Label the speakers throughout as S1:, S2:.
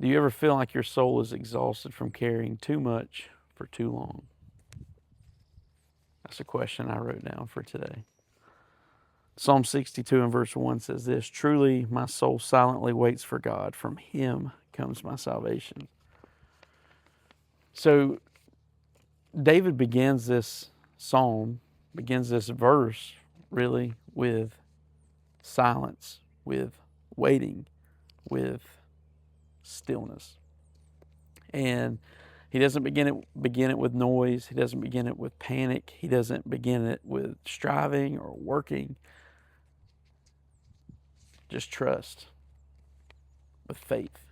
S1: Do you ever feel like your soul is exhausted from carrying too much for too long? That's a question I wrote down for today. Psalm 62 and verse 1 says this, "Truly my soul silently waits for God. From him comes my salvation." So David begins this psalm, begins this verse really with silence, with waiting, with stillness. And he doesn't begin it with noise. He doesn't begin it with panic. He doesn't begin it with striving or working. Just trust with faith.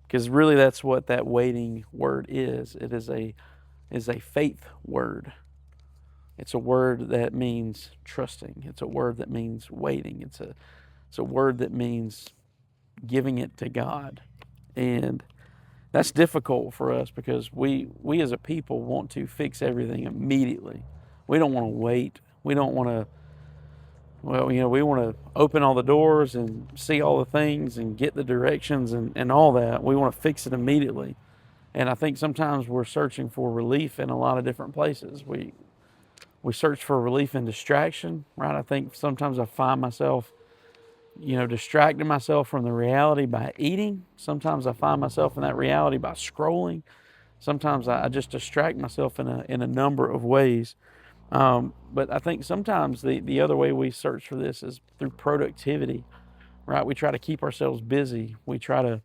S1: Because really that's what that waiting word is. It is a faith word. It's a word that means trusting. It's a word that means waiting. It's a word that means giving it to God. And that's difficult for us because we as a people want to fix everything immediately. We don't want to wait. We don't want to, we want to open all the doors and see all the things and get the directions and all that. We want to fix it immediately. And I think sometimes we're searching for relief in a lot of different places. We search for relief in distraction, right? I think sometimes I find myself, distracting myself from the reality by eating. Sometimes I find myself in that reality by scrolling. Sometimes I just distract myself in a number of ways. But I think sometimes the other way we search for this is through productivity, right? We try to keep ourselves busy. We try to,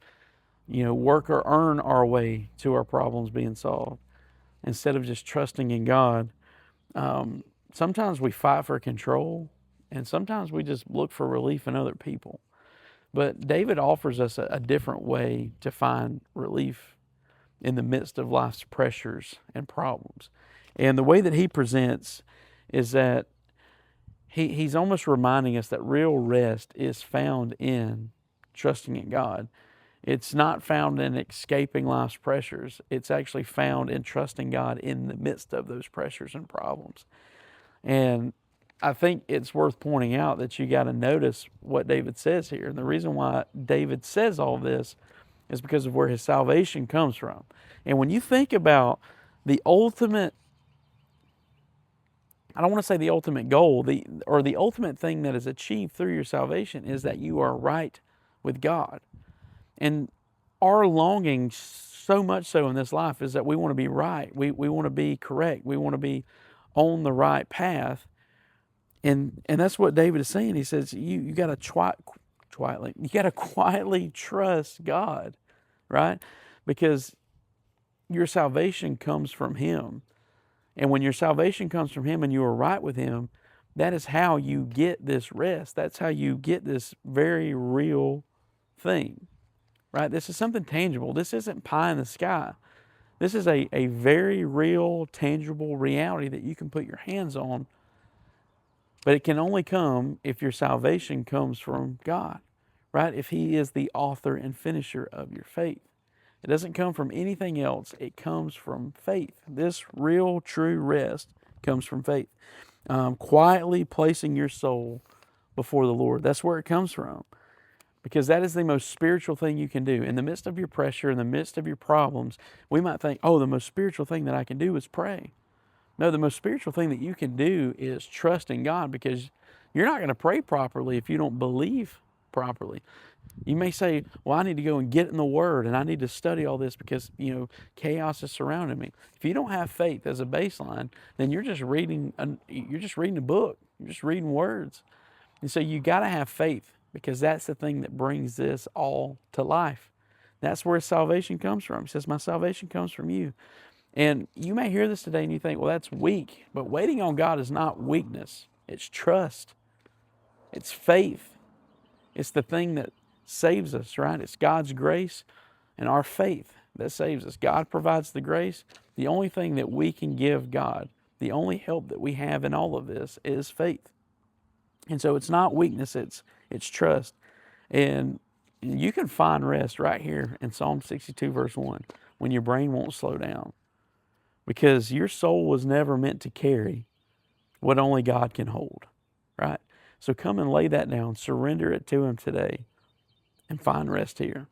S1: work or earn our way to our problems being solved instead of just trusting in God. Sometimes we fight for control, and sometimes we just look for relief in other people. But David offers us a different way to find relief in the midst of life's pressures and problems. And the way that he presents is that he's almost reminding us that real rest is found in trusting in God. It's not found in escaping life's pressures. It's actually found in trusting God in the midst of those pressures and problems. And I think it's worth pointing out that you got to notice what David says here. And the reason why David says all this is because of where his salvation comes from. And when you think about the ultimate, I don't want to say the ultimate goal, the ultimate thing that is achieved through your salvation is that you are right with God. And our longing, so much so in this life, is that we want to be right. We want to be correct. We want to be on the right path. And that's what David is saying. He says you got to quietly trust God, right? Because your salvation comes from him. And when your salvation comes from him and you are right with him, that is how you get this rest. That's how you get this very real thing, right? This is something tangible. This isn't pie in the sky. This is a very real, tangible reality that you can put your hands on. But it can only come if your salvation comes from God, right? If he is the author and finisher of your faith. It doesn't come from anything else. It comes from faith. This real, true rest comes from faith. Quietly placing your soul before the Lord. That's where it comes from. Because that is the most spiritual thing you can do. In the midst of your pressure, in the midst of your problems, we might think, oh, the most spiritual thing that I can do is pray. No, the most spiritual thing that you can do is trust in God, because you're not going to pray properly if you don't believe properly. You may say, well, I need to go and get in the Word and I need to study all this because, chaos is surrounding me. If you don't have faith as a baseline, then you're just reading a book. You're just reading words. And so you got to have faith, because that's the thing that brings this all to life. That's where salvation comes from. He says, my salvation comes from you. And you may hear this today and you think, well, that's weak. But waiting on God is not weakness. It's trust. It's faith. It's the thing that saves us, right? It's God's grace and our faith that saves us. God provides the grace. The only thing that we can give God, the only help that we have in all of this is faith. And so it's not weakness, it's trust. And you can find rest right here in Psalm 62, verse 1, when your brain won't slow down. Because your soul was never meant to carry what only God can hold, right? So come and lay that down, surrender it to him today, and find rest here.